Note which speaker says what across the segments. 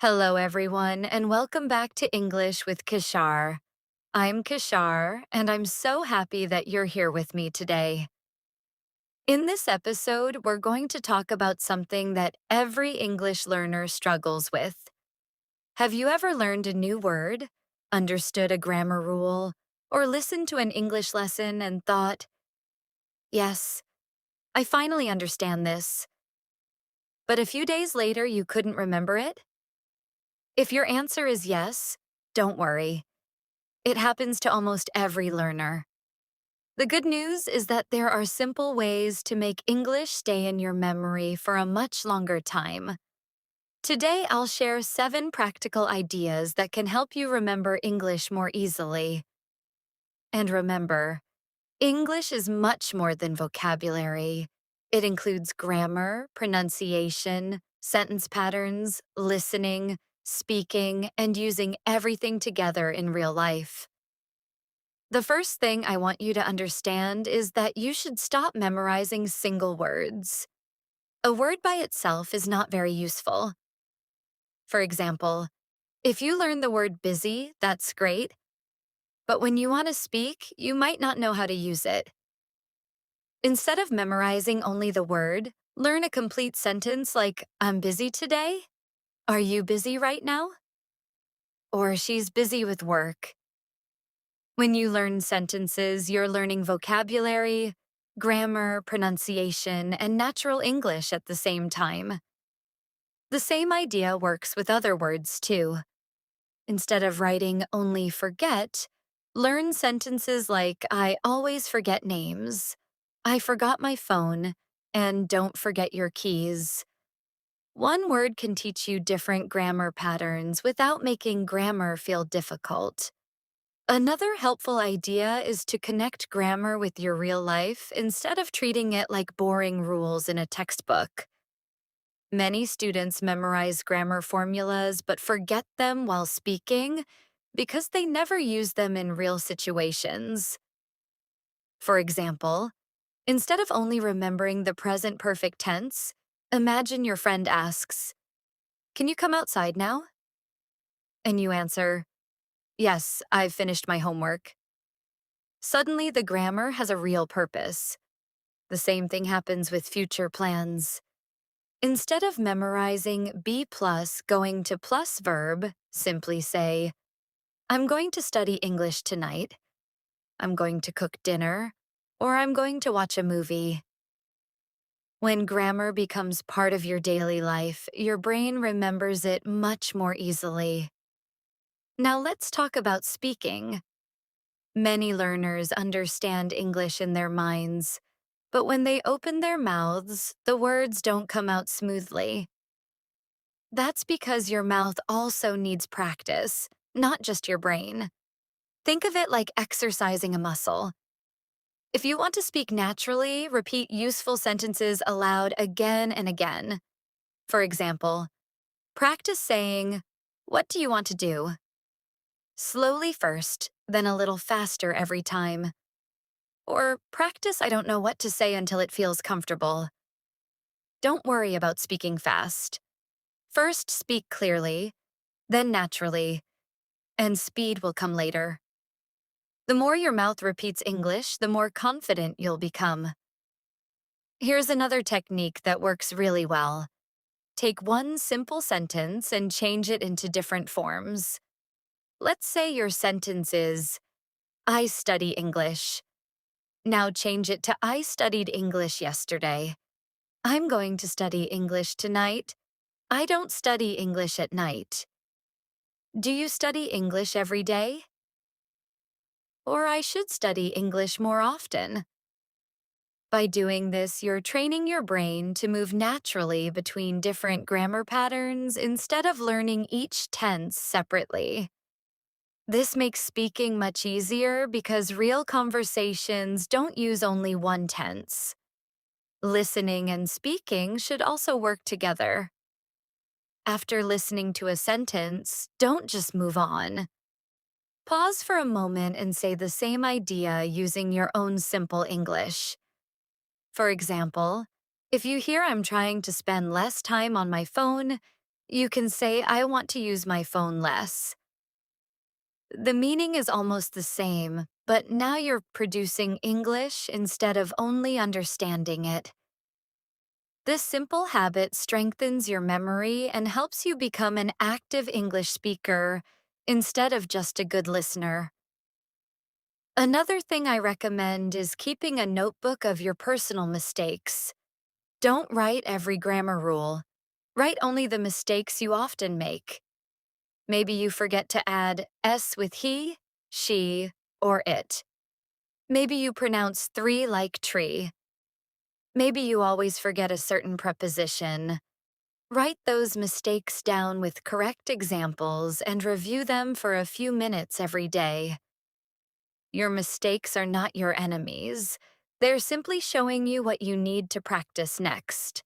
Speaker 1: Hello, everyone, and welcome back to English with Khishar. I'm Khishar, and I'm so happy that you're here with me today. In this episode, we're going to talk about something that every English learner struggles with. Have you ever learned a new word, understood a grammar rule, or listened to an English lesson and thought, yes, I finally understand this, but a few days later you couldn't remember it? If your answer is yes, don't worry. It happens to almost every learner. The good news is that there are simple ways to make English stay in your memory for a much longer time. Today, I'll share 7 practical ideas that can help you remember English more easily. And remember, English is much more than vocabulary. It includes grammar, pronunciation, sentence patterns, listening, speaking, and using everything together in real life. The first thing I want you to understand is that you should stop memorizing single words. A word by itself is not very useful. For example, if you learn the word busy, that's great, but when you want to speak, you might not know how to use it. Instead of memorizing only the word, learn a complete sentence like, I'm busy today. Are you busy right now? Or she's busy with work. When you learn sentences, you're learning vocabulary, grammar, pronunciation, and natural English at the same time. The same idea works with other words, too. Instead of writing only forget, learn sentences like I always forget names, I forgot my phone, and don't forget your keys. One word can teach you different grammar patterns without making grammar feel difficult. Another helpful idea is to connect grammar with your real life instead of treating it like boring rules in a textbook. Many students memorize grammar formulas but forget them while speaking because they never use them in real situations. For example, instead of only remembering the present perfect tense, imagine your friend asks, "Can you come outside now?" And you answer, "Yes, I've finished my homework." Suddenly, the grammar has a real purpose. The same thing happens with future plans. Instead of memorizing be plus going to plus verb, simply say, I'm going to study English tonight, I'm going to cook dinner, or I'm going to watch a movie. When grammar becomes part of your daily life, your brain remembers it much more easily. Now let's talk about speaking. Many learners understand English in their minds, but when they open their mouths, the words don't come out smoothly. That's because your mouth also needs practice, not just your brain. Think of it like exercising a muscle. If you want to speak naturally, repeat useful sentences aloud again and again. For example, practice saying, "What do you want to do?" Slowly first, then a little faster every time. Or practice I don't know what to say until it feels comfortable. Don't worry about speaking fast. First speak clearly, then naturally, and speed will come later. The more your mouth repeats English, the more confident you'll become. Here's another technique that works really well. Take one simple sentence and change it into different forms. Let's say your sentence is, I study English. Now change it to I studied English yesterday. I'm going to study English tonight. I don't study English at night. Do you study English every day? Or I should study English more often. By doing this, you're training your brain to move naturally between different grammar patterns instead of learning each tense separately. This makes speaking much easier because real conversations don't use only one tense. Listening and speaking should also work together. After listening to a sentence, don't just move on. Pause for a moment and say the same idea using your own simple English. For example, if you hear I'm trying to spend less time on my phone, You can say, I want to use my phone less. The meaning is almost the same, but now you're producing English instead of only understanding it. This simple habit strengthens your memory and helps you become an active English speaker instead of just a good listener. Another thing I recommend is keeping a notebook of your personal mistakes. Don't write every grammar rule. Write only the mistakes you often make. Maybe you forget to add s with he, she, or it. Maybe you pronounce three like tree. Maybe you always forget a certain preposition. Write those mistakes down with correct examples and review them for a few minutes every day. Your mistakes are not your enemies. They're simply showing you what you need to practice next.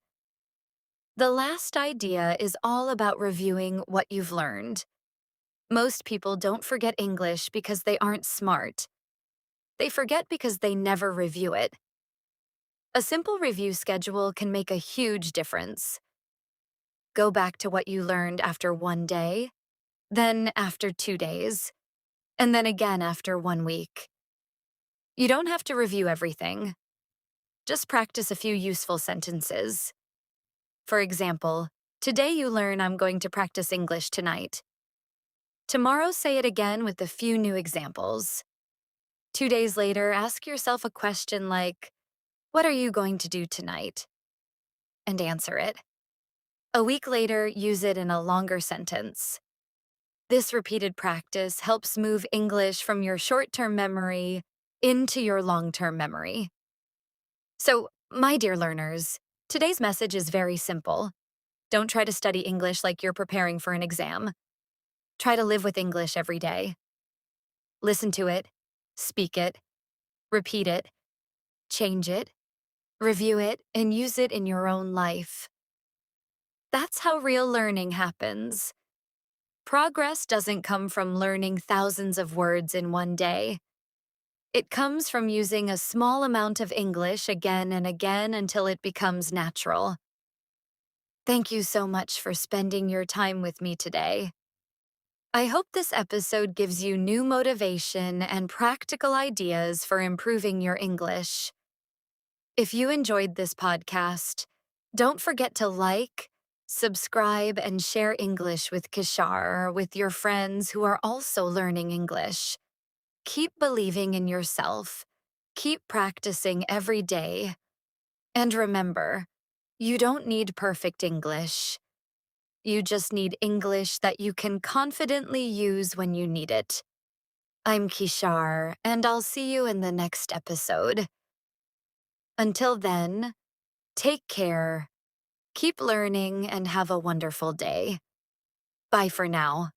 Speaker 1: The last idea is all about reviewing what you've learned. Most people don't forget English because they aren't smart. They forget because they never review it. A simple review schedule can make a huge difference. Go back to what you learned after 1 day, then after 2 days, and then again after 1 week. You don't have to review everything. Just practice a few useful sentences. For example, today you learn I'm going to practice English tonight. Tomorrow say it again with a few new examples. 2 days later, ask yourself a question like, what are you going to do tonight? And answer it. A week later, use it in a longer sentence. This repeated practice helps move English from your short-term memory into your long-term memory. So, my dear learners, today's message is very simple. Don't try to study English like you're preparing for an exam. Try to live with English every day. Listen to it, speak it, repeat it, change it, review it, and use it in your own life. That's how real learning happens. Progress doesn't come from learning thousands of words in 1 day. It comes from using a small amount of English again and again until it becomes natural. Thank you so much for spending your time with me today. I hope this episode gives you new motivation and practical ideas for improving your English. If you enjoyed this podcast, don't forget to like, subscribe, and share English with Khishar with your friends who are also learning English. Keep believing in yourself. Keep practicing every day. And remember, you don't need perfect English. You just need English that you can confidently use when you need it. I'm Khishar, and I'll see you in the next episode. Until then, take care, keep learning, and have a wonderful day. Bye for now.